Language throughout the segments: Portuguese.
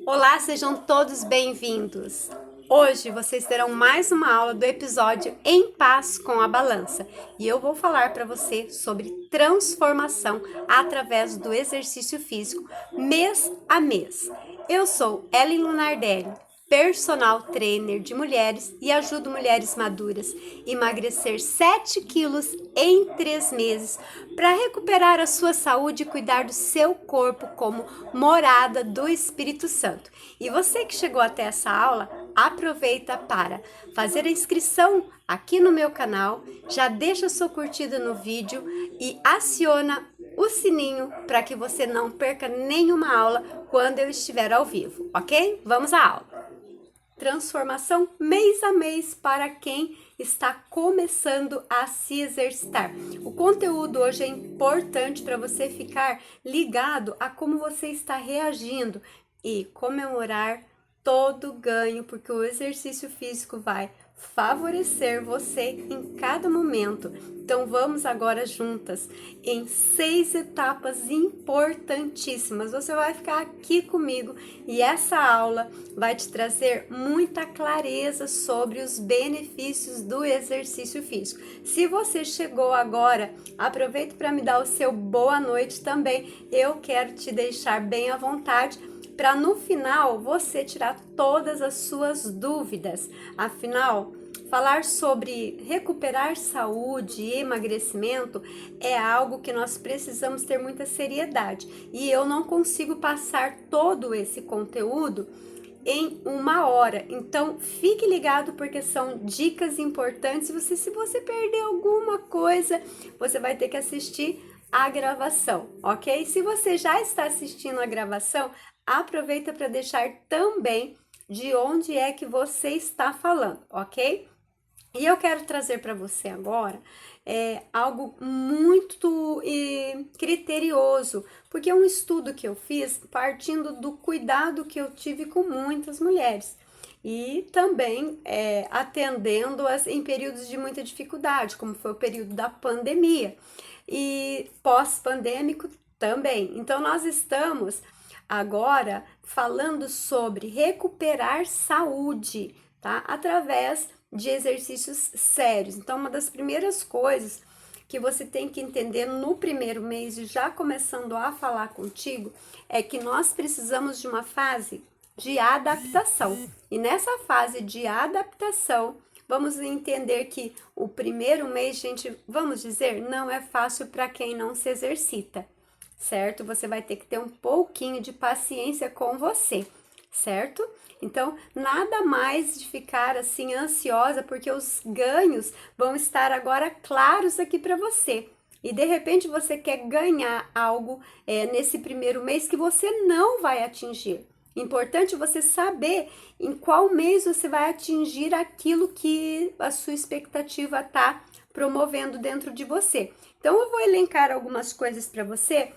Olá, sejam todos bem-vindos! Hoje vocês terão mais uma aula do episódio Em Paz com a Balança e eu vou falar para você sobre transformação através do exercício físico mês a mês. Eu sou Ellen Lunardelli, personal trainer de mulheres e ajudo mulheres maduras a emagrecer 7 quilos em 3 meses para recuperar a sua saúde e cuidar do seu corpo como morada do Espírito Santo. E você que chegou até essa aula, aproveita para fazer a inscrição aqui no meu canal, já deixa sua curtida no vídeo e aciona o sininho para que você não perca nenhuma aula quando eu estiver ao vivo, ok? Vamos à aula! Transformação mês a mês para quem está começando a se exercitar. O conteúdo hoje é importante para você ficar ligado a como você está reagindo e comemorar todo ganho, porque o exercício físico vai favorecer você em cada momento. Então vamos agora juntas em 6 etapas importantíssimas. Você vai ficar aqui comigo e essa aula vai te trazer muita clareza sobre os benefícios do exercício físico. Se você chegou agora, aproveita para me dar o seu boa noite também. Eu quero te deixar bem à vontade para no final você tirar todas as suas dúvidas. Afinal, falar sobre recuperar saúde e emagrecimento é algo que nós precisamos ter muita seriedade. E eu não consigo passar todo esse conteúdo em 1 hora. Então, fique ligado porque são dicas importantes. Se você perder alguma coisa, você vai ter que assistir a gravação, ok? Se você já está assistindo a gravação, aproveita para deixar também de onde é que você está falando, ok? E eu quero trazer para você agora algo muito criterioso, porque é um estudo que eu fiz partindo do cuidado que eu tive com muitas mulheres e também atendendo-as em períodos de muita dificuldade, como foi o período da pandemia e pós-pandêmico também. Então, nós estamos agora falando sobre recuperar saúde, tá? Através de exercícios sérios. Então, uma das primeiras coisas que você tem que entender no primeiro mês, e já começando a falar contigo, é que nós precisamos de uma fase de adaptação. E nessa fase de adaptação, vamos entender que o primeiro mês, gente, vamos dizer, não é fácil para quem não se exercita, certo? Você vai ter que ter um pouquinho de paciência com você, certo? Então, nada mais de ficar assim ansiosa, porque os ganhos vão estar agora claros aqui para você. E de repente você quer ganhar algo nesse primeiro mês que você não vai atingir. Importante você saber em qual mês você vai atingir aquilo que a sua expectativa está promovendo dentro de você. Então, eu vou elencar algumas coisas para você.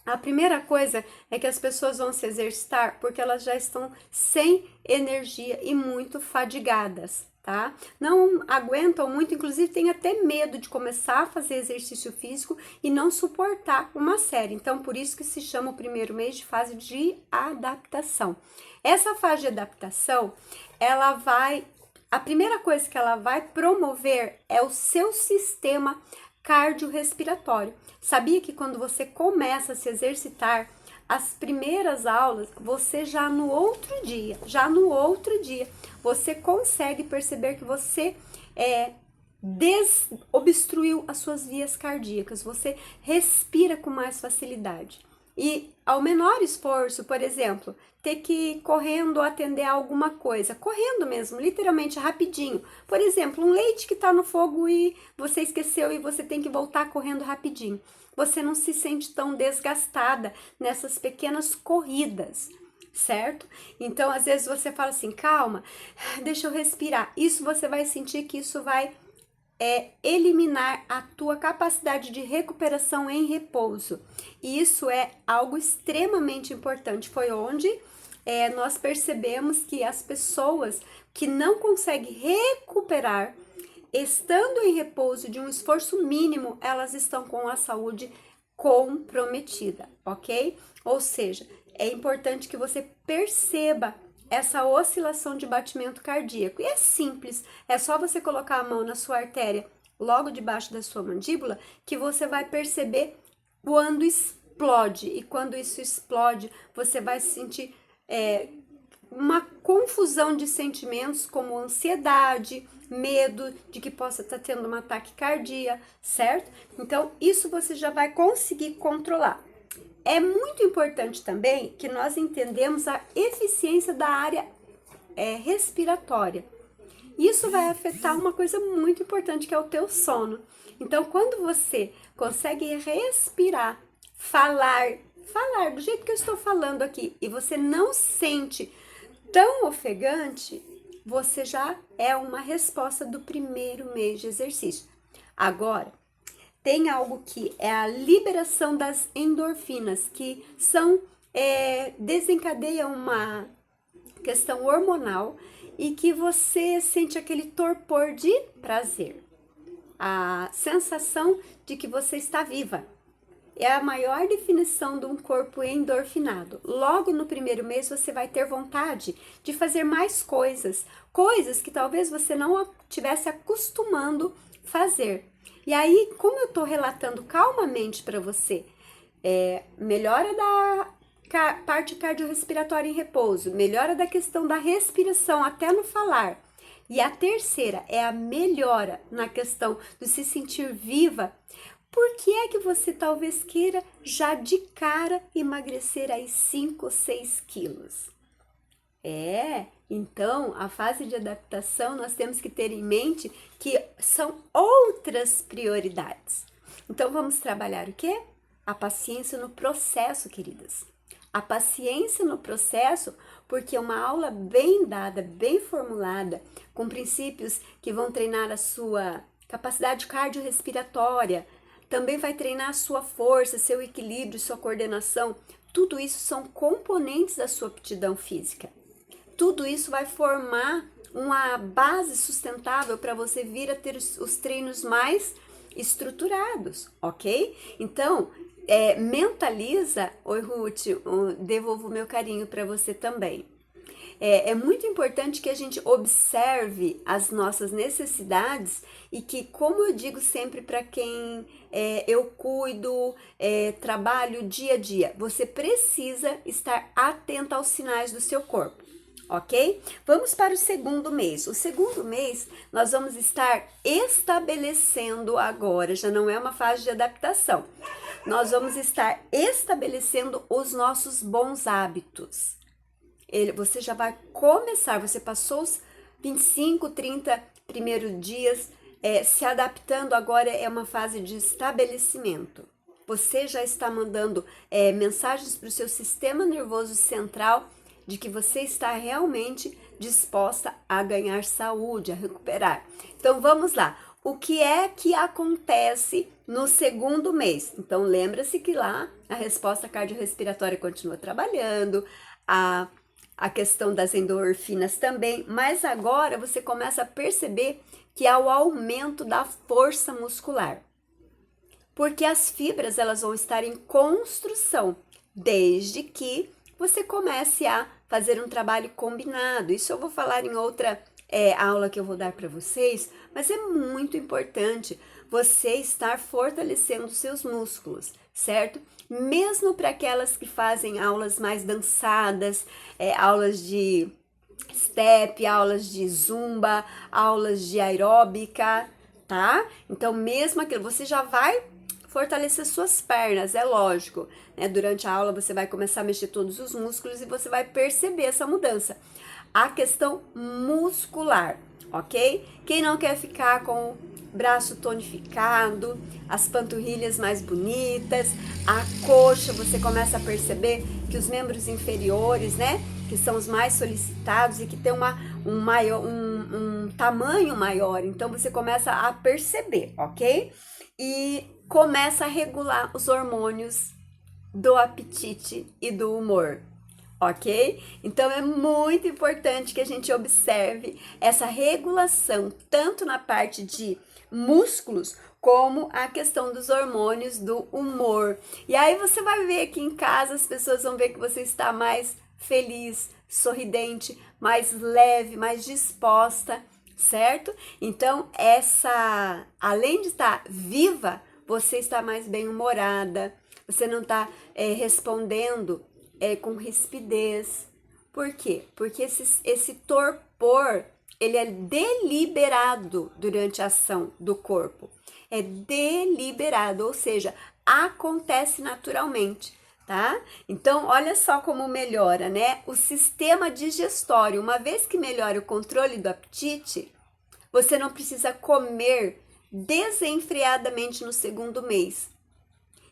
A primeira coisa é que as pessoas vão se exercitar porque elas já estão sem energia e muito fadigadas, tá? Não aguentam muito, inclusive tem até medo de começar a fazer exercício físico e não suportar uma série. Então, por isso que se chama o primeiro mês de fase de adaptação. Essa fase de adaptação, a primeira coisa que ela vai promover é o seu sistema cardiorrespiratório. Sabia que quando você começa a se exercitar, as primeiras aulas, você já no outro dia, você consegue perceber que você desobstruiu as suas vias cardíacas, você respira com mais facilidade. E ao menor esforço, por exemplo, ter que ir correndo atender a alguma coisa, correndo mesmo, literalmente rapidinho. Por exemplo, um leite que está no fogo e você esqueceu e você tem que voltar correndo rapidinho. Você não se sente tão desgastada nessas pequenas corridas, certo? Então, às vezes você fala assim, calma, deixa eu respirar. Isso você vai sentir que isso vai eliminar a tua capacidade de recuperação em repouso. E isso é algo extremamente importante. Foi onde nós percebemos que as pessoas que não conseguem recuperar, estando em repouso de um esforço mínimo, elas estão com a saúde comprometida, ok? Ou seja, é importante que você perceba essa oscilação de batimento cardíaco. E é simples, é só você colocar a mão na sua artéria, logo debaixo da sua mandíbula, que você vai perceber quando explode. E quando isso explode, você vai sentir uma confusão de sentimentos como ansiedade, medo de que possa estar tendo um ataque cardíaco, certo? Então, isso você já vai conseguir controlar. É muito importante também que nós entendemos a eficiência da área respiratória. Isso vai afetar uma coisa muito importante, que é o teu sono. Então, quando você consegue respirar, falar do jeito que eu estou falando aqui, e você não sente tão ofegante, você já é uma resposta do primeiro mês de exercício. Agora, tem algo que é a liberação das endorfinas, que são desencadeiam uma questão hormonal e que você sente aquele torpor de prazer, a sensação de que você está viva. É a maior definição de um corpo endorfinado. Logo no primeiro mês você vai ter vontade de fazer mais coisas que talvez você não estivesse acostumando fazer. E aí, como eu estou relatando calmamente para você, melhora da parte cardiorrespiratória em repouso, melhora da questão da respiração até no falar. E a terceira é a melhora na questão de se sentir viva. Por que é que você talvez queira já de cara emagrecer aí 5 ou 6 quilos? Então a fase de adaptação nós temos que ter em mente que são outras prioridades. Então vamos trabalhar o quê? A paciência no processo, queridas. A paciência no processo, porque uma aula bem dada, bem formulada, com princípios que vão treinar a sua capacidade cardiorrespiratória, também vai treinar a sua força, seu equilíbrio, sua coordenação. Tudo isso são componentes da sua aptidão física. Tudo isso vai formar uma base sustentável para você vir a ter os treinos mais estruturados, ok? Então, mentaliza. Oi, Ruth, devolvo meu carinho para você também. É muito importante que a gente observe as nossas necessidades e que, como eu digo sempre para quem eu cuido, trabalho dia a dia, você precisa estar atento aos sinais do seu corpo, ok? Vamos para o segundo mês. O segundo mês nós vamos estar estabelecendo agora, já não é uma fase de adaptação, nós vamos estar estabelecendo os nossos bons hábitos. Você já vai começar, você passou os 25, 30 primeiros dias se adaptando, agora é uma fase de estabelecimento. Você já está mandando mensagens para o seu sistema nervoso central de que você está realmente disposta a ganhar saúde, a recuperar. Então vamos lá. O que é que acontece no segundo mês? Então lembra-se que lá a resposta cardiorrespiratória continua trabalhando, a questão das endorfinas também, mas agora você começa a perceber que há o aumento da força muscular, porque as fibras elas vão estar em construção, desde que você comece a fazer um trabalho combinado. Isso eu vou falar em outra aula que eu vou dar para vocês, mas é muito importante você estar fortalecendo seus músculos, certo? Mesmo para aquelas que fazem aulas mais dançadas, aulas de step, aulas de zumba, aulas de aeróbica, tá? Então, mesmo aquilo, você já vai fortalecer suas pernas, é lógico, né? Durante a aula você vai começar a mexer todos os músculos e você vai perceber essa mudança. A questão muscular, ok? Quem não quer ficar com o braço tonificado, as panturrilhas mais bonitas, a coxa, você começa a perceber que os membros inferiores, né, que são os mais solicitados e que tem um tamanho maior, então você começa a perceber, ok? E começa a regular os hormônios do apetite e do humor, ok? Então é muito importante que a gente observe essa regulação tanto na parte de músculos como a questão dos hormônios do humor. E aí você vai ver que em casa as pessoas vão ver que você está mais feliz, sorridente, mais leve, mais disposta, certo? Então, além de estar viva, você está mais bem-humorada, você não está respondendo com rispidez. Por quê? Porque esse torpor, ele é deliberado durante a ação do corpo. É deliberado, ou seja, acontece naturalmente, tá? Então, olha só como melhora, né? O sistema digestório, uma vez que melhora o controle do apetite, você não precisa comer desenfreadamente no segundo mês.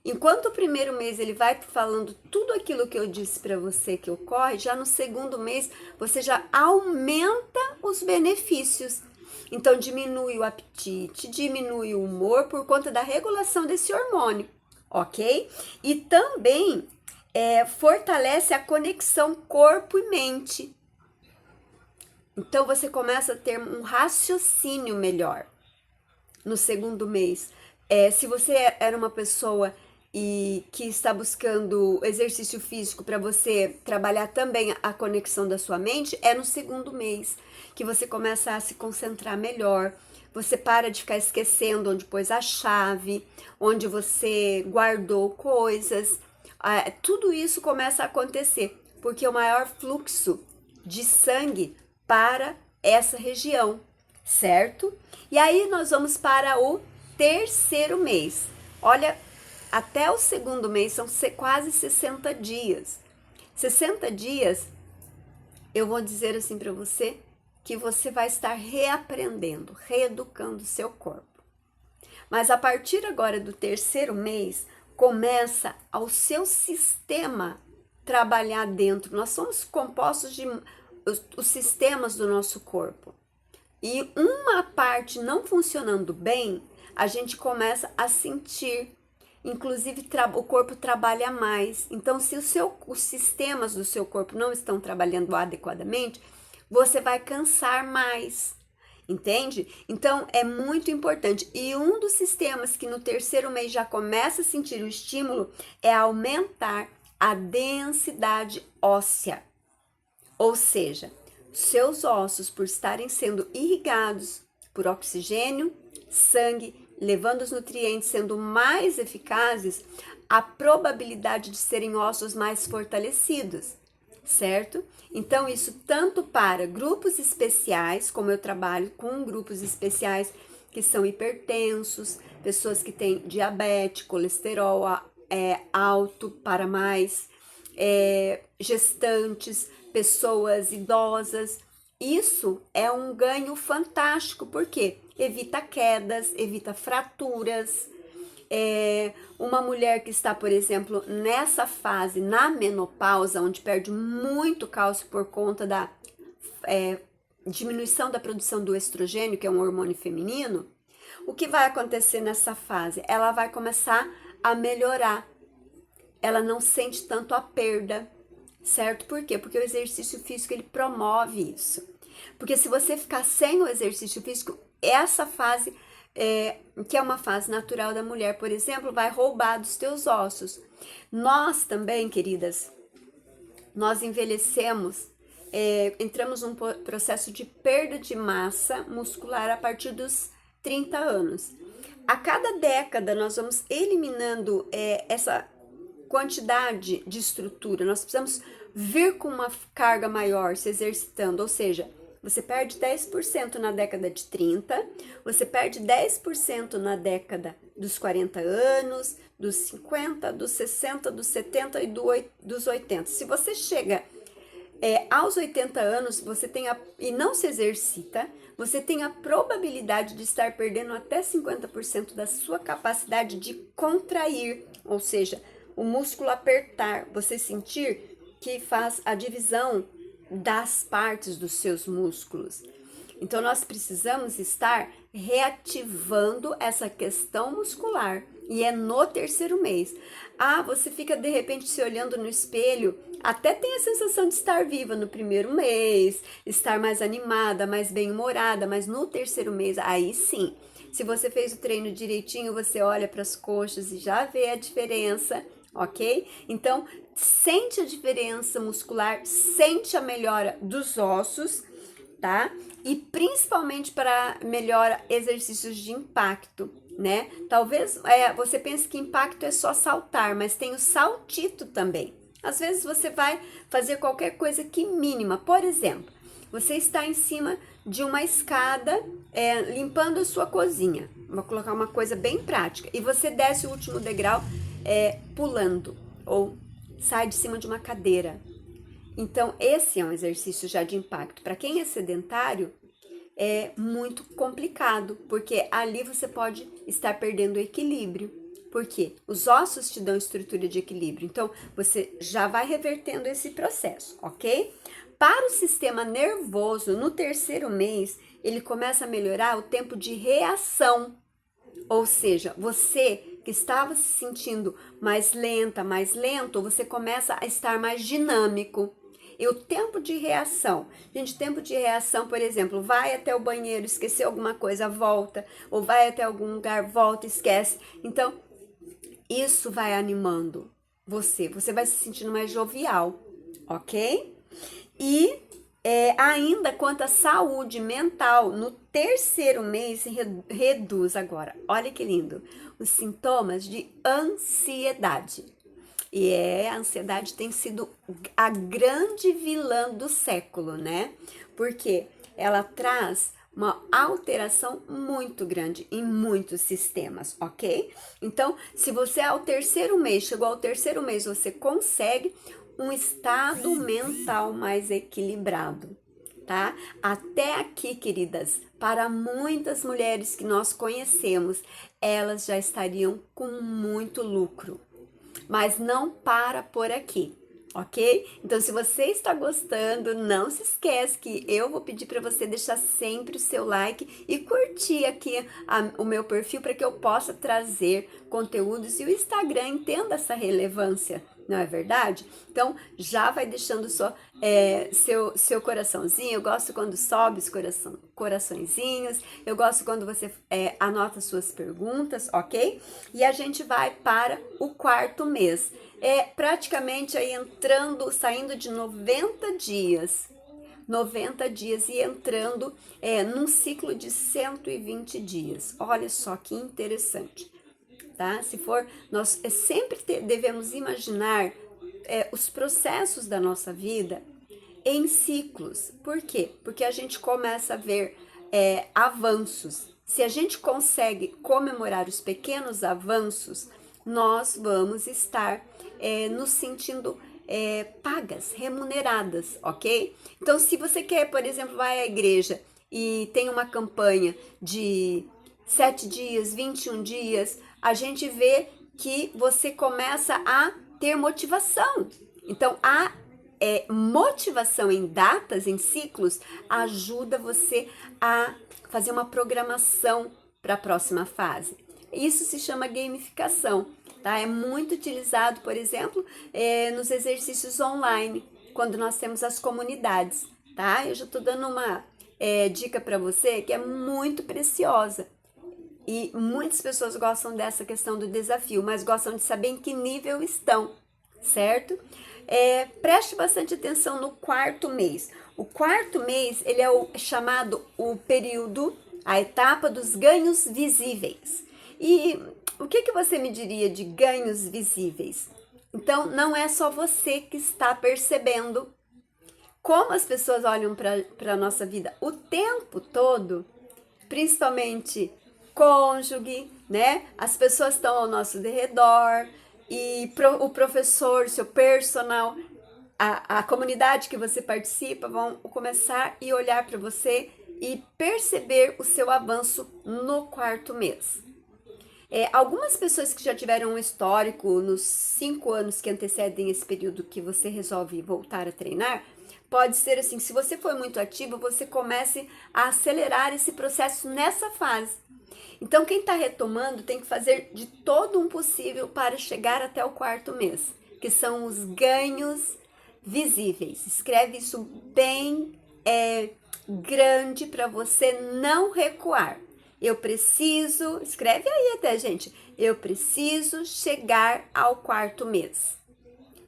Enquanto o primeiro mês ele vai falando tudo aquilo que eu disse para você que ocorre, já no segundo mês você já aumenta os benefícios. Então diminui o apetite, diminui o humor por conta da regulação desse hormônio, ok? E também fortalece a conexão corpo e mente. Então você começa a ter um raciocínio melhor no segundo mês. Se você era uma pessoa e que está buscando exercício físico para você trabalhar também a conexão da sua mente, é no segundo mês que você começa a se concentrar melhor. Você para de ficar esquecendo onde pôs a chave, onde você guardou coisas. Tudo isso começa a acontecer, porque o maior fluxo de sangue para essa região, certo? E aí nós vamos para o terceiro mês. Olha, até o segundo mês são quase 60 dias. 60 dias, eu vou dizer assim para você, que você vai estar reaprendendo, reeducando o seu corpo. Mas a partir agora do terceiro mês, começa ao seu sistema trabalhar dentro. Nós somos compostos de os sistemas do nosso corpo. E uma parte não funcionando bem, a gente começa a sentir, inclusive o corpo trabalha mais. Então, se os sistemas do seu corpo não estão trabalhando adequadamente, você vai cansar mais, entende? Então, é muito importante. E um dos sistemas que no terceiro mês já começa a sentir o estímulo é aumentar a densidade óssea. Ou seja, seus ossos, por estarem sendo irrigados por oxigênio, sangue, levando os nutrientes sendo mais eficazes, a probabilidade de serem ossos mais fortalecidos, certo? Então, isso tanto para grupos especiais, como eu trabalho com grupos especiais que são hipertensos, pessoas que têm diabetes, colesterol alto para mais, gestantes, pessoas idosas. Isso é um ganho fantástico, porque evita quedas, evita fraturas. Uma mulher que está, por exemplo, nessa fase, na menopausa, onde perde muito cálcio por conta da diminuição da produção do estrogênio, que é um hormônio feminino, o que vai acontecer nessa fase? Ela vai começar a melhorar. Ela não sente tanto a perda, certo? Por quê? Porque o exercício físico, ele promove isso. Porque se você ficar sem o exercício físico, essa fase, que é uma fase natural da mulher, por exemplo, vai roubar dos teus ossos. Nós também, queridas, nós envelhecemos, entramos num processo de perda de massa muscular a partir dos 30 anos. A cada década, nós vamos eliminando essa quantidade de estrutura, nós precisamos vir com uma carga maior se exercitando, ou seja, você perde 10% na década de 30, você perde 10% na década dos 40 anos, dos 50, dos 60, dos 70 e dos 80. Se você chega aos 80 anos, você tem e não se exercita, você tem a probabilidade de estar perdendo até 50% da sua capacidade de contrair, ou seja, o músculo apertar, você sentir que faz a divisão das partes dos seus músculos. Então, nós precisamos estar reativando essa questão muscular. E é no terceiro mês. Você fica de repente se olhando no espelho, até tem a sensação de estar viva no primeiro mês, estar mais animada, mais bem-humorada, mas no terceiro mês, aí sim. Se você fez o treino direitinho, você olha para as coxas e já vê a diferença, ok? Então, sente a diferença muscular, sente a melhora dos ossos, tá? E principalmente para melhora exercícios de impacto, né? Talvez você pense que impacto é só saltar, mas tem o saltito também. Às vezes você vai fazer qualquer coisa que mínima. Por exemplo, você está em cima de uma escada limpando a sua cozinha. Vou colocar uma coisa bem prática. E você desce o último degrau pulando ou sai de cima de uma cadeira. Então, esse é um exercício já de impacto. Para quem é sedentário, é muito complicado, porque ali você pode estar perdendo o equilíbrio. Por quê? Os ossos te dão estrutura de equilíbrio. Então, você já vai revertendo esse processo, ok? Para o sistema nervoso, no terceiro mês, ele começa a melhorar o tempo de reação. Ou seja, você que estava se sentindo mais lenta, mais lento, você começa a estar mais dinâmico. E o tempo de reação, gente, tempo de reação, por exemplo, vai até o banheiro, esqueceu alguma coisa, volta, ou vai até algum lugar, volta, esquece. Então, isso vai animando você vai se sentindo mais jovial, ok? E ainda quanto à saúde mental, no terceiro mês reduz agora, olha que lindo, os sintomas de ansiedade. E a ansiedade tem sido a grande vilã do século, né? Porque ela traz uma alteração muito grande em muitos sistemas, ok? Então, se você chegou ao terceiro mês, você consegue um estado mental mais equilibrado, tá? Até aqui, queridas, para muitas mulheres que nós conhecemos, elas já estariam com muito lucro. Mas não para por aqui, ok? Então, se você está gostando, não se esquece que eu vou pedir para você deixar sempre o seu like e curtir aqui o meu perfil para que eu possa trazer conteúdos e o Instagram entenda essa relevância, não é verdade? Então, já vai deixando seu coraçãozinho. Eu gosto quando sobe os coraçõezinhos. Eu gosto quando você anota suas perguntas, ok? E a gente vai para o quarto mês. Praticamente aí saindo de 90 dias. 90 dias e entrando num ciclo de 120 dias. Olha só que interessante. Tá? Nós sempre devemos imaginar os processos da nossa vida em ciclos. Por quê? Porque a gente começa a ver avanços. Se a gente consegue comemorar os pequenos avanços, nós vamos estar nos sentindo pagas, remuneradas, ok? Então, se você quer, por exemplo, vai à igreja e tem uma campanha de 7 dias, 21 dias, a gente vê que você começa a ter motivação. Então, a motivação em datas, em ciclos, ajuda você a fazer uma programação para a próxima fase. Isso se chama gamificação, tá? É muito utilizado, por exemplo, nos exercícios online, quando nós temos as comunidades, tá? Eu já estou dando uma dica para você que é muito preciosa. E muitas pessoas gostam dessa questão do desafio, mas gostam de saber em que nível estão, certo? Preste bastante atenção no quarto mês. O quarto mês, ele é chamado o período, a etapa dos ganhos visíveis. E o que você me diria de ganhos visíveis? Então, não é só você que está percebendo como as pessoas olham para a nossa vida o tempo todo, principalmente cônjuge, né? As pessoas estão ao nosso redor e o professor, seu personal, a comunidade que você participa vão começar a olhar para você e perceber o seu avanço no quarto mês. Algumas pessoas que já tiveram um histórico nos 5 anos que antecedem esse período que você resolve voltar a treinar, pode ser assim, se você for muito ativo, você comece a acelerar esse processo nessa fase. Então, quem está retomando tem que fazer de todo um possível para chegar até o quarto mês, que são os ganhos visíveis. Escreve isso bem grande para você não recuar. Eu preciso, escreve aí até, gente, eu preciso chegar ao quarto mês.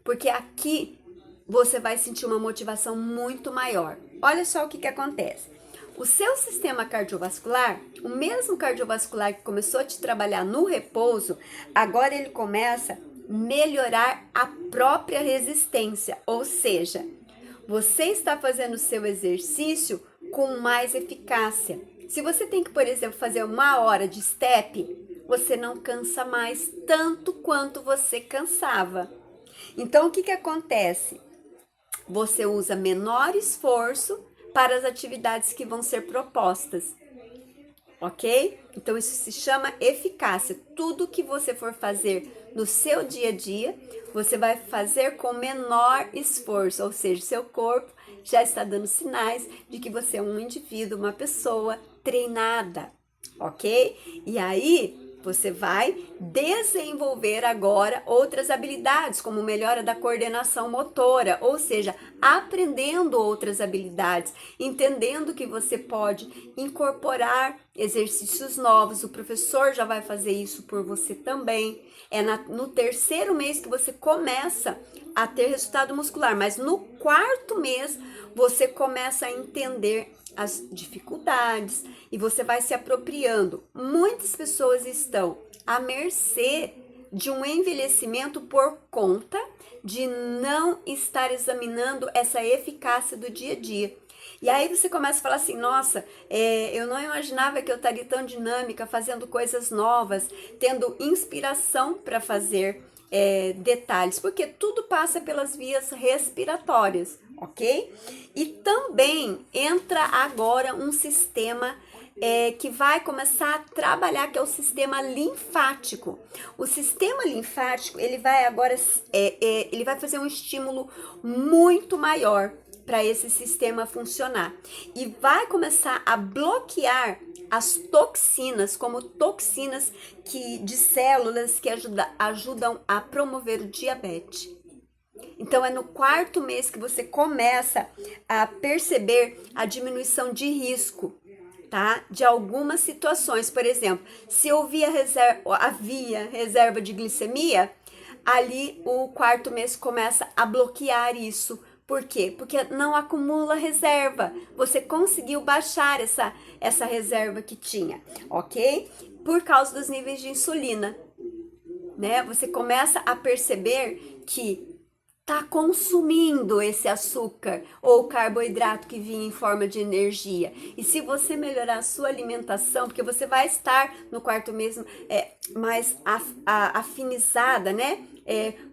Porque aqui você vai sentir uma motivação muito maior. Olha só o que acontece. O seu sistema cardiovascular, o mesmo cardiovascular que começou a te trabalhar no repouso, agora ele começa a melhorar a própria resistência, ou seja, você está fazendo o seu exercício com mais eficácia. Se você tem que, por exemplo, fazer 1 hora de step, você não cansa mais tanto quanto você cansava. Então, o que acontece? Você usa menor esforço para as atividades que vão ser propostas, ok? Então, isso se chama eficácia. Tudo que você for fazer no seu dia a dia, você vai fazer com menor esforço, ou seja, seu corpo já está dando sinais de que você é um indivíduo, uma pessoa treinada, ok? E aí, você vai desenvolver agora outras habilidades, como melhora da coordenação motora, ou seja, aprendendo outras habilidades, entendendo que você pode incorporar exercícios novos. O professor já vai fazer isso por você também. É no 3º mês que você começa a ter resultado muscular, mas no 4º mês você começa a entender as dificuldades e você vai se apropriando. Muitas pessoas estão à mercê de um envelhecimento por conta de não estar examinando essa eficácia do dia a dia. E aí você começa a falar assim, nossa, eu não imaginava que eu estaria tão dinâmica, fazendo coisas novas, tendo inspiração para fazer detalhes, porque tudo passa pelas vias respiratórias, ok? E também entra agora um sistema que vai começar a trabalhar, que é o sistema linfático. O sistema linfático, ele vai agora, ele vai fazer um estímulo muito maior para esse sistema funcionar e vai começar a bloquear as toxinas, como toxinas de células que ajudam a promover o diabetes. Então, é no 4º mês que você começa a perceber a diminuição de risco, tá? De algumas situações. Por exemplo, se havia reserva de glicemia, ali o 4º mês começa a bloquear isso. Por quê? Porque não acumula reserva. Você conseguiu baixar essa reserva que tinha, ok? Por causa dos níveis de insulina, né? Você começa a perceber que tá consumindo esse açúcar ou carboidrato que vinha em forma de energia. E se você melhorar a sua alimentação, porque você vai estar no 4º mês mais afinizada, né?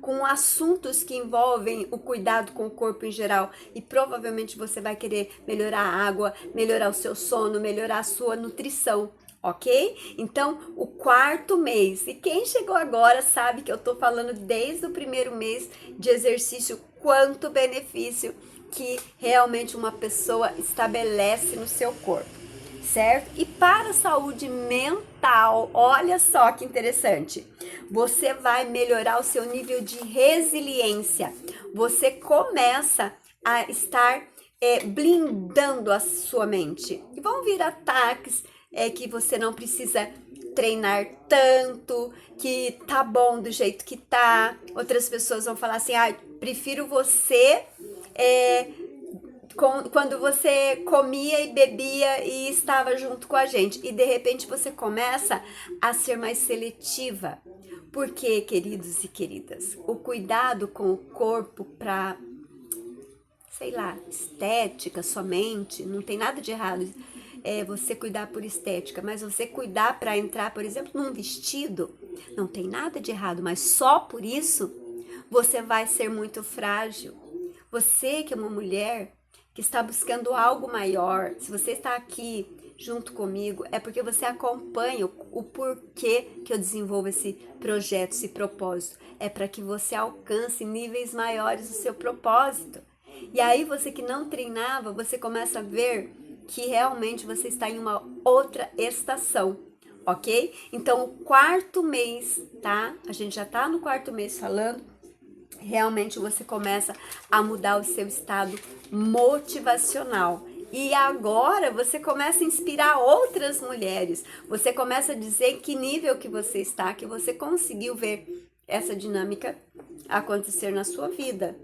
Com assuntos que envolvem o cuidado com o corpo em geral, e provavelmente você vai querer melhorar a água, melhorar o seu sono, melhorar a sua nutrição. Ok? Então, o 4º mês. E quem chegou agora sabe que eu tô falando desde o 1º mês de exercício, quanto benefício que realmente uma pessoa estabelece no seu corpo, certo? E para a saúde mental, olha só que interessante. Você vai melhorar o seu nível de resiliência. Você começa a estar blindando a sua mente. E vão vir ataques que você não precisa treinar tanto, que tá bom do jeito que tá. Outras pessoas vão falar assim, prefiro você quando você comia e bebia e estava junto com a gente. E de repente você começa a ser mais seletiva. Por quê, queridos e queridas? O cuidado com o corpo para, sei lá, estética somente, não tem nada de errado você cuidar por estética, mas você cuidar para entrar, por exemplo, num vestido, não tem nada de errado, mas só por isso você vai ser muito frágil. Você que é uma mulher que está buscando algo maior, se você está aqui junto comigo, é porque você acompanha o porquê que eu desenvolvo esse projeto, esse propósito. É para que você alcance níveis maiores do seu propósito. E aí você que não treinava, você começa a ver que realmente você está em uma outra estação, ok? Então, o quarto mês, tá? A gente já tá no quarto mês falando, realmente você começa a mudar o seu estado motivacional. E agora você começa a inspirar outras mulheres. Você começa a dizer que nível que você está, que você conseguiu ver essa dinâmica acontecer na sua vida.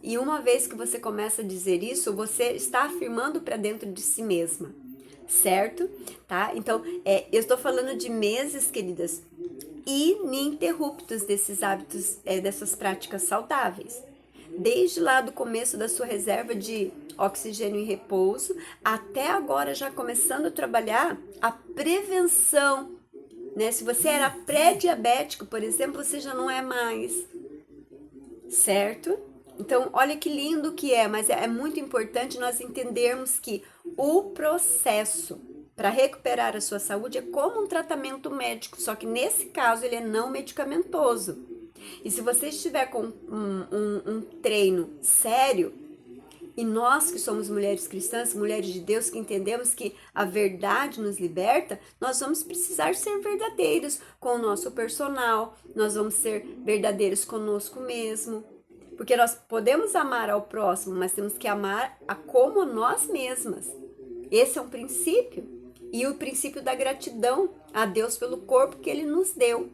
E uma vez que você começa a dizer isso, você está afirmando para dentro de si mesma, certo? Tá? Então, eu estou falando de meses, queridas, ininterruptos desses hábitos, dessas práticas saudáveis. Desde lá do começo da sua reserva de oxigênio e repouso, até agora já começando a trabalhar a prevenção, né? Se você era pré-diabético, por exemplo, você já não é mais, certo? Então, olha que lindo que é, mas é muito importante nós entendermos que o processo para recuperar a sua saúde é como um tratamento médico, só que nesse caso ele é não medicamentoso. E se você estiver com um treino sério, e nós que somos mulheres cristãs, mulheres de Deus, que entendemos que a verdade nos liberta, nós vamos precisar ser verdadeiros com o nosso personal, nós vamos ser verdadeiros conosco mesmo. Porque nós podemos amar ao próximo, mas temos que amar a como nós mesmas. Esse é um princípio. E o princípio da gratidão a Deus pelo corpo que Ele nos deu.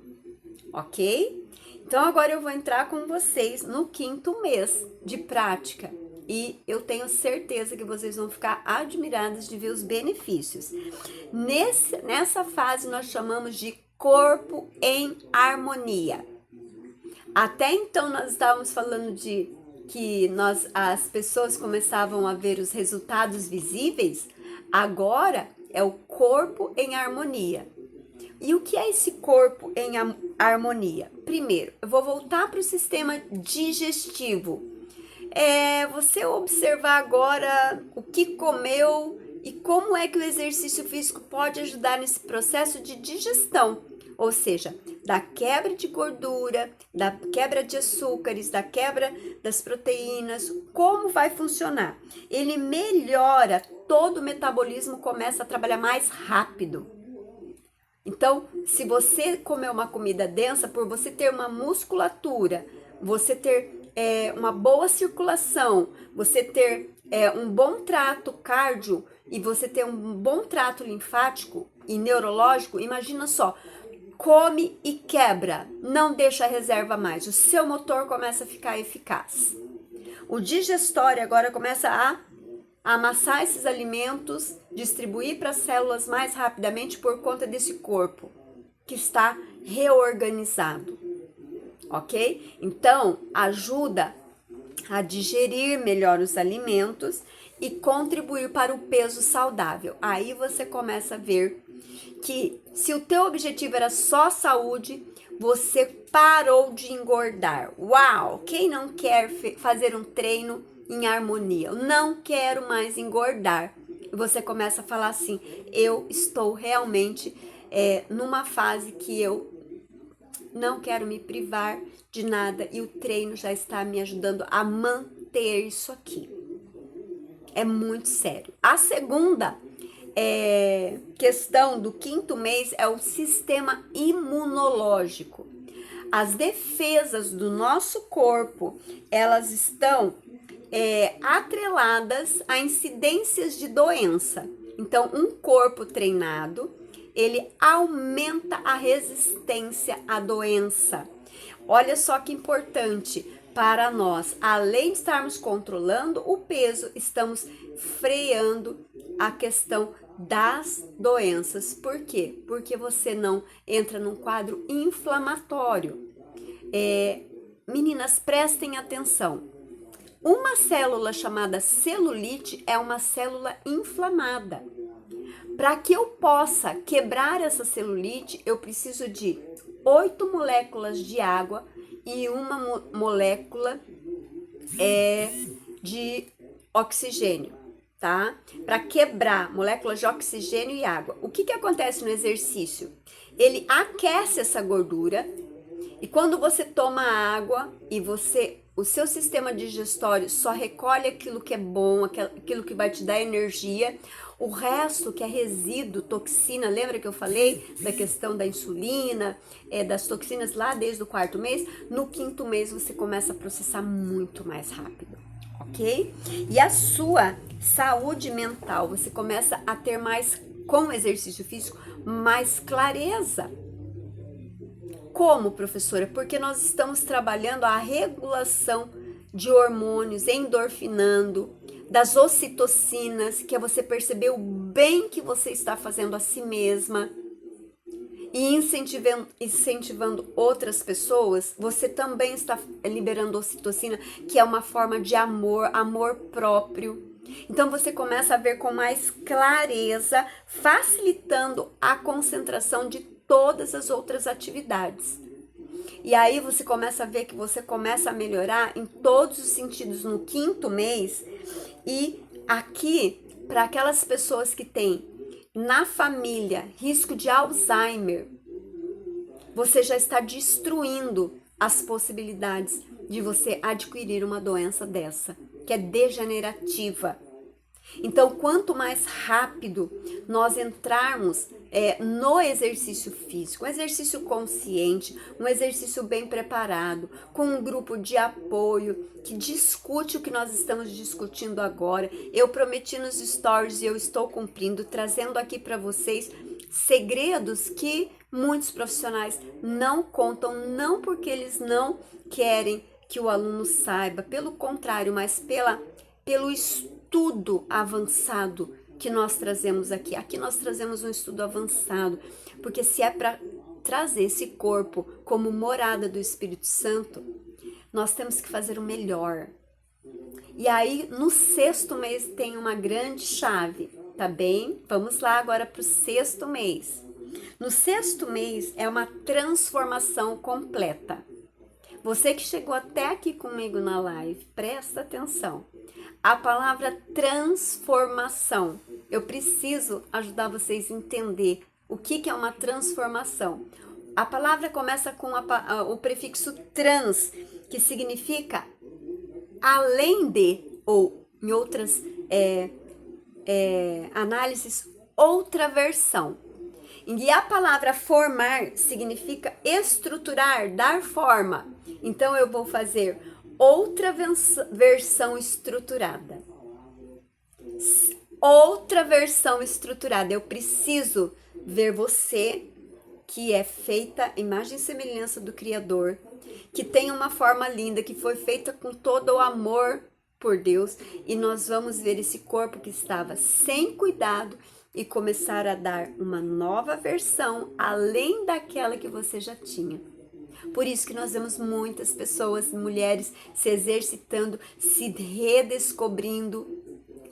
Ok? Então agora eu vou entrar com vocês no 5º mês de prática. E eu tenho certeza que vocês vão ficar admiradas de ver os benefícios. Nessa fase nós chamamos de corpo em harmonia. Até então nós estávamos falando de que as pessoas começavam a ver os resultados visíveis. Agora é o corpo em harmonia. E o que é esse corpo em harmonia? Primeiro, eu vou voltar para o sistema digestivo. Você observar agora o que comeu e como é que o exercício físico pode ajudar nesse processo de digestão. Ou seja, da quebra de gordura, da quebra de açúcares, da quebra das proteínas, como vai funcionar? Ele melhora, todo o metabolismo começa a trabalhar mais rápido. Então, se você comer uma comida densa, por você ter uma musculatura, você ter uma boa circulação, você ter um bom trato cardio e você ter um bom trato linfático e neurológico, imagina só, come e quebra, não deixa a reserva mais, o seu motor começa a ficar eficaz. O digestório agora começa a amassar esses alimentos, distribuir para as células mais rapidamente por conta desse corpo que está reorganizado, ok? Então, ajuda a digerir melhor os alimentos e contribuir para o peso saudável. Aí você começa a ver que se o teu objetivo era só saúde, você parou de engordar. Uau! Quem não quer fazer um treino em harmonia? Eu não quero mais engordar. E você começa a falar assim, eu estou realmente numa fase que eu não quero me privar de nada e o treino já está me ajudando a manter isso aqui. É muito sério. A segunda questão do 5º mês é o sistema imunológico. As defesas do nosso corpo, elas estão atreladas a incidências de doença. Então, um corpo treinado, ele aumenta a resistência à doença. Olha só que importante para nós, além de estarmos controlando o peso, estamos freando a questão das doenças. Por quê? Porque você não entra num quadro inflamatório. Meninas, prestem atenção. Uma célula chamada celulite é uma célula inflamada. Para que eu possa quebrar essa celulite, eu preciso de 8 moléculas de água e uma molécula de oxigênio, tá? Para quebrar moléculas de oxigênio e água. O que acontece no exercício? Ele aquece essa gordura e quando você toma água e você o seu sistema digestório só recolhe aquilo que é bom, aquilo que vai te dar energia. O resto, que é resíduo, toxina, lembra que eu falei da questão da insulina, das toxinas lá desde o 4º mês? No 5º mês você começa a processar muito mais rápido, ok? E a sua saúde mental, você começa a ter mais, com o exercício físico, mais clareza. Como, professora? Porque nós estamos trabalhando a regulação de hormônios, endorfinando, das ocitocinas, que é você perceber o bem que você está fazendo a si mesma e incentivando outras pessoas, você também está liberando ocitocina, que é uma forma de amor próprio. Então você começa a ver com mais clareza, facilitando a concentração de todas as outras atividades. E aí você começa a ver que você começa a melhorar em todos os sentidos no 5º mês. E aqui, para aquelas pessoas que têm na família risco de Alzheimer, você já está destruindo as possibilidades de você adquirir uma doença dessa, que é degenerativa. Então, quanto mais rápido nós entrarmos no exercício físico, um exercício consciente, um exercício bem preparado, com um grupo de apoio que discute o que nós estamos discutindo agora. Eu prometi nos stories e eu estou cumprindo, trazendo aqui para vocês segredos que muitos profissionais não contam, não porque eles não querem que o aluno saiba, pelo contrário, mas pelo estudo avançado que nós trazemos aqui. Aqui nós trazemos um estudo avançado, porque se é para trazer esse corpo como morada do Espírito Santo, nós temos que fazer o melhor. E aí, no 6º mês tem uma grande chave, tá bem? Vamos lá agora para o 6º mês. No 6º mês é uma transformação completa. Você que chegou até aqui comigo na live, presta atenção. A palavra transformação, eu preciso ajudar vocês a entender o que é uma transformação. A palavra começa com o prefixo trans, que significa além de, ou em outras análises, outra versão. E a palavra formar significa estruturar, dar forma. Então eu vou fazer outra versão estruturada. Outra versão estruturada. Eu preciso ver você, que é feita à imagem e semelhança do Criador, que tem uma forma linda, que foi feita com todo o amor por Deus, e nós vamos ver esse corpo que estava sem cuidado e começar a dar uma nova versão além daquela que você já tinha. Por isso que nós vemos muitas pessoas, mulheres, se exercitando, se redescobrindo,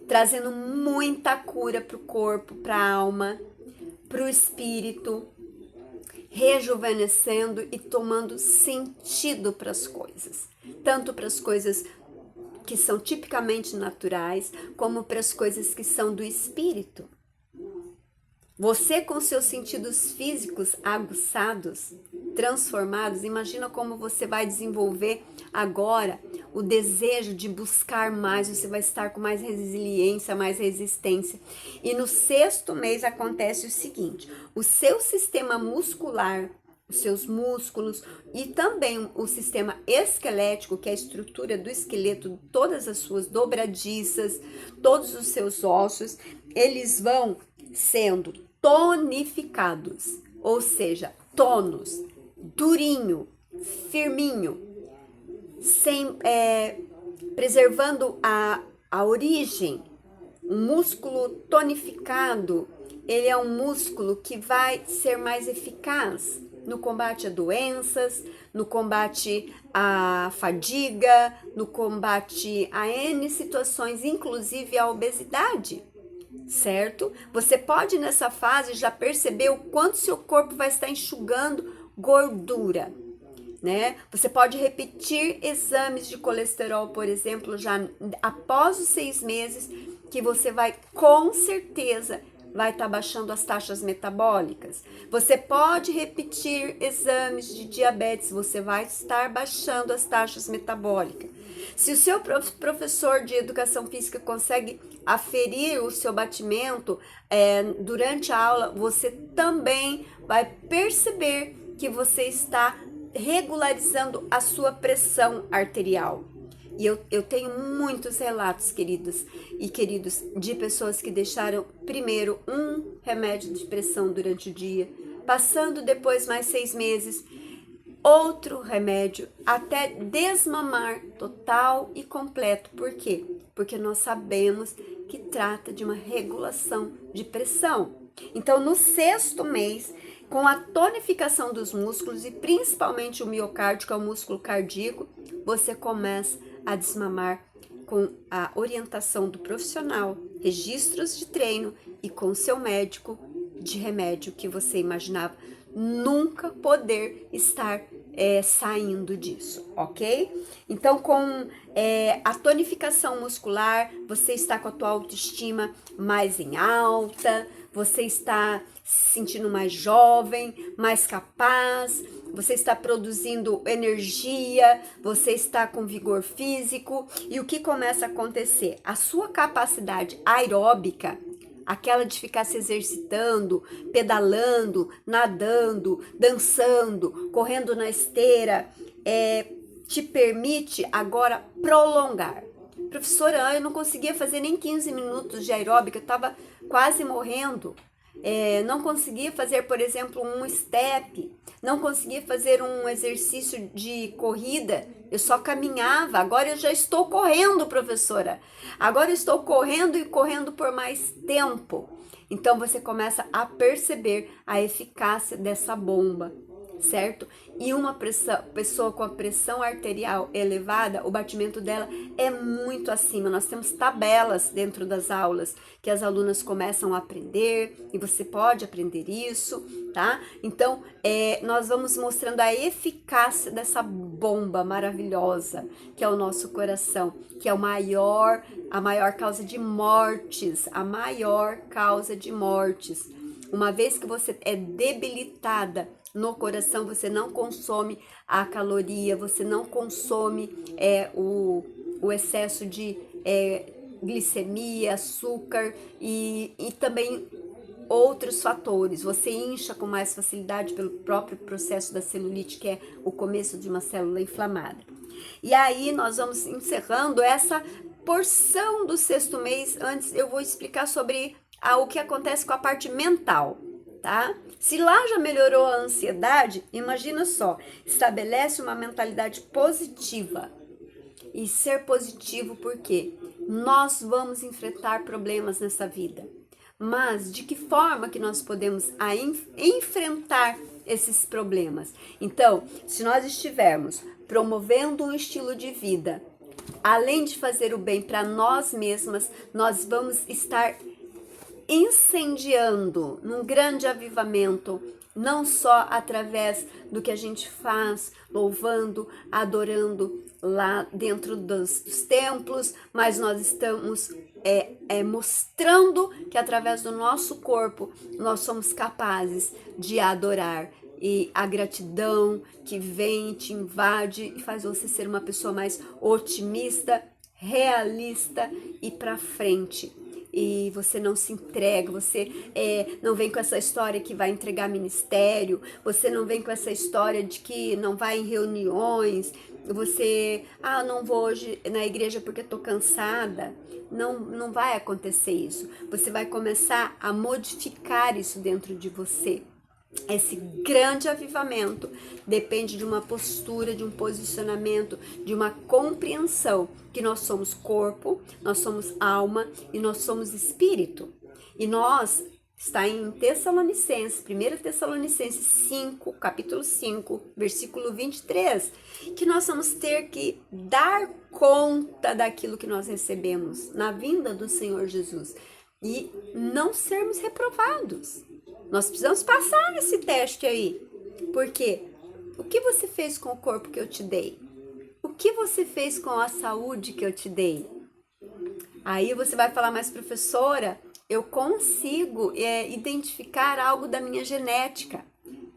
trazendo muita cura para o corpo, para a alma, para o espírito, rejuvenescendo e tomando sentido para as coisas. Tanto para as coisas que são tipicamente naturais, como para as coisas que são do espírito. Você com seus sentidos físicos aguçados, transformados, imagina como você vai desenvolver agora o desejo de buscar mais, você vai estar com mais resiliência, mais resistência. E no 6º mês acontece o seguinte, o seu sistema muscular, os seus músculos e também o sistema esquelético, que é a estrutura do esqueleto, todas as suas dobradiças, todos os seus ossos, eles vão sendo tonificados, ou seja, tônus, durinho, firminho, preservando a origem. Um músculo tonificado, ele é um músculo que vai ser mais eficaz no combate a doenças, no combate à fadiga, no combate a N situações, inclusive a obesidade. Certo? Você pode nessa fase já perceber o quanto seu corpo vai estar enxugando gordura, né? Você pode repetir exames de colesterol, por exemplo, já após os 6 meses, que você vai com certeza vai estar baixando as taxas metabólicas. Você pode repetir exames de diabetes, você vai estar baixando as taxas metabólicas. Se o seu professor de educação física consegue aferir o seu batimento durante a aula, você também vai perceber que você está regularizando a sua pressão arterial. E eu tenho muitos relatos, queridos, de pessoas que deixaram primeiro um remédio de pressão durante o dia, passando depois mais 6 meses, outro remédio, até desmamar total e completo. Por quê? Porque nós sabemos que trata de uma regulação de pressão. Então, no 6º mês, com a tonificação dos músculos e principalmente o miocárdio, que é o músculo cardíaco, você começa a desmamar com a orientação do profissional, registros de treino e com o seu médico de remédio que você imaginava nunca poder estar saindo disso, ok? Então, com a tonificação muscular, você está com a tua autoestima mais em alta, você está se sentindo mais jovem, mais capaz, você está produzindo energia, você está com vigor físico. E o que começa a acontecer? A sua capacidade aeróbica, aquela de ficar se exercitando, pedalando, nadando, dançando, correndo na esteira, te permite agora prolongar. Professora, eu não conseguia fazer nem 15 minutos de aeróbica, eu estava quase morrendo. Não conseguia fazer, por exemplo, um step, não conseguia fazer um exercício de corrida, eu só caminhava. Agora eu já estou correndo, professora. Agora eu estou correndo e correndo por mais tempo. Então você começa a perceber a eficácia dessa bomba, certo? E uma pessoa com a pressão arterial elevada, o batimento dela é muito acima. Nós temos tabelas dentro das aulas que as alunas começam a aprender e você pode aprender isso, tá? Então, nós vamos mostrando a eficácia dessa bomba maravilhosa que é o nosso coração, que é a maior causa de mortes, a maior causa de mortes. Uma vez que você é debilitada no coração, você não consome a caloria, você não consome o excesso de glicemia, açúcar e também outros fatores. Você incha com mais facilidade pelo próprio processo da celulite, que é o começo de uma célula inflamada. E aí nós vamos encerrando essa porção do 6º mês. Antes eu vou explicar sobre o que acontece com a parte mental, tá? Se lá já melhorou a ansiedade, imagina só, estabelece uma mentalidade positiva. E ser positivo porque nós vamos enfrentar problemas nessa vida. Mas de que forma que nós podemos enfrentar esses problemas? Então, se nós estivermos promovendo um estilo de vida, além de fazer o bem para nós mesmas, nós vamos estar incendiando num grande avivamento, não só através do que a gente faz, louvando, adorando lá dentro dos templos, mas nós estamos mostrando que através do nosso corpo nós somos capazes de adorar. E a gratidão que vem, te invade e faz você ser uma pessoa mais otimista, realista e para frente. E você não se entrega, você não vem com essa história que vai entregar ministério, você não vem com essa história de que não vai em reuniões, você, não vou hoje na igreja porque tô cansada. Não vai acontecer isso. Você vai começar a modificar isso dentro de você. Esse grande avivamento depende de uma postura, de um posicionamento, de uma compreensão que nós somos corpo, nós somos alma e nós somos espírito. E nós, está em Tessalonicenses, 1 Tessalonicenses 5, capítulo 5, versículo 23, que nós vamos ter que dar conta daquilo que nós recebemos na vinda do Senhor Jesus e não sermos reprovados. Nós precisamos passar nesse teste aí. Porque o que você fez com o corpo que eu te dei? O que você fez com a saúde que eu te dei? Aí você vai falar, mas professora, eu consigo identificar algo da minha genética,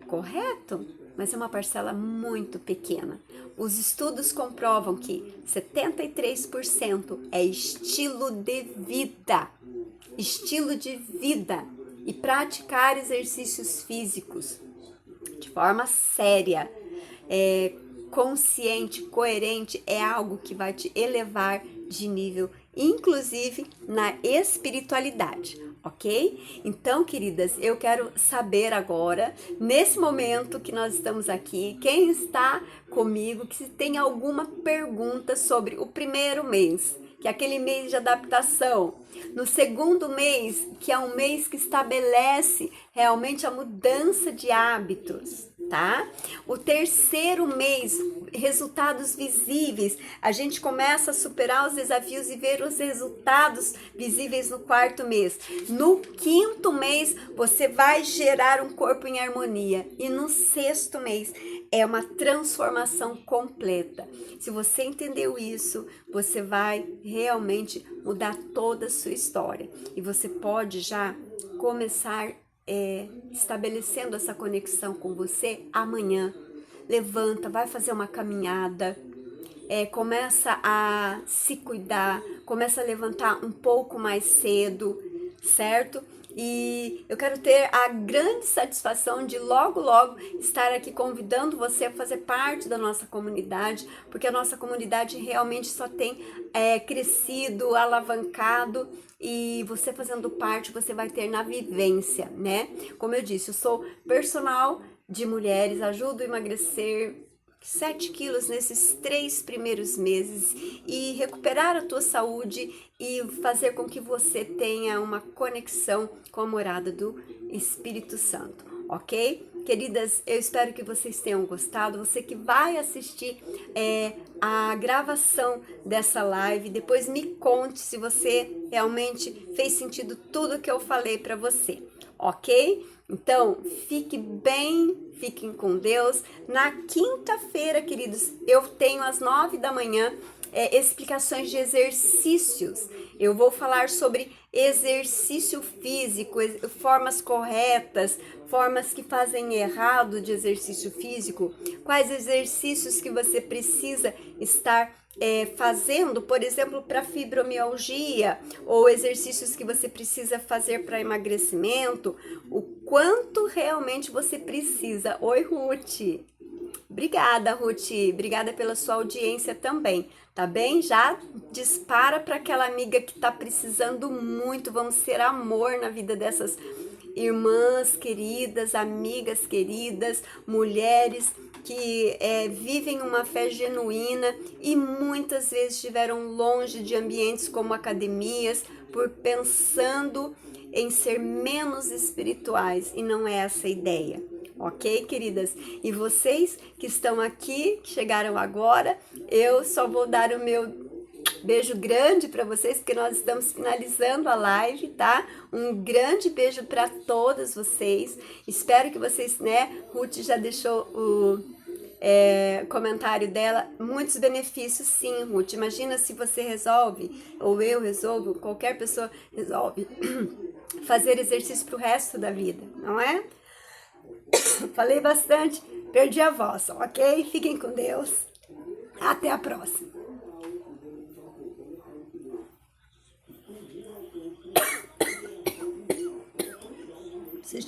correto? Mas é uma parcela muito pequena. Os estudos comprovam que 73% é estilo de vida. Estilo de vida. E praticar exercícios físicos de forma séria, consciente, coerente, é algo que vai te elevar de nível, inclusive na espiritualidade, ok? Então, queridas, eu quero saber agora, nesse momento que nós estamos aqui, quem está comigo, que se tem alguma pergunta sobre o primeiro mês, que é aquele mês de adaptação. No segundo mês, que é um mês que estabelece realmente a mudança de hábitos, tá? O terceiro mês, resultados visíveis. A gente começa a superar os desafios e ver os resultados visíveis no quarto mês. No quinto mês, você vai gerar um corpo em harmonia. E no sexto mês, é uma transformação completa. Se você entendeu isso, você vai realmente mudar toda a sua história. E você pode já começar estabelecendo essa conexão com você amanhã. Levanta, vai fazer uma caminhada, começa a se cuidar, começa a levantar um pouco mais cedo, certo? E eu quero ter a grande satisfação de logo estar aqui convidando você a fazer parte da nossa comunidade, porque a nossa comunidade realmente só tem crescido, alavancado, e você fazendo parte, você vai ter na vivência, né? Como eu disse, eu sou personal de mulheres, ajudo a emagrecer 7 quilos nesses 3 primeiros meses e recuperar a tua saúde e fazer com que você tenha uma conexão com a morada do Espírito Santo, ok? Queridas, eu espero que vocês tenham gostado. Você que vai assistir a gravação dessa live, depois me conte se você realmente fez sentido tudo que eu falei para você, ok? Então, fique bem, fiquem com Deus. Na quinta-feira, queridos, eu tenho às 9 da manhã explicações de exercícios. Eu vou falar sobre exercício físico, formas corretas, formas que fazem errado de exercício físico, quais exercícios que você precisa estar fazendo, por exemplo, para fibromialgia, ou exercícios que você precisa fazer para emagrecimento, o quanto realmente você precisa. Oi, Ruth! Obrigada, Ruth. Obrigada pela sua audiência também, tá bem? Já dispara para aquela amiga que tá precisando muito. Vamos ser amor na vida dessas irmãs queridas, amigas queridas, mulheres que vivem uma fé genuína e muitas vezes estiveram longe de ambientes como academias, por pensando em ser menos espirituais, e não é essa a ideia. Ok, queridas? E vocês que estão aqui, que chegaram agora, eu só vou dar o meu beijo grande para vocês, porque nós estamos finalizando a live, tá? Um grande beijo para todas vocês. Espero que vocês, né? Ruth já deixou o comentário dela. Muitos benefícios, sim, Ruth. Imagina se você resolve, ou eu resolvo, qualquer pessoa resolve fazer exercício pro resto da vida, não é? Falei bastante, perdi a voz, ok? Fiquem com Deus. Até a próxima. Vocês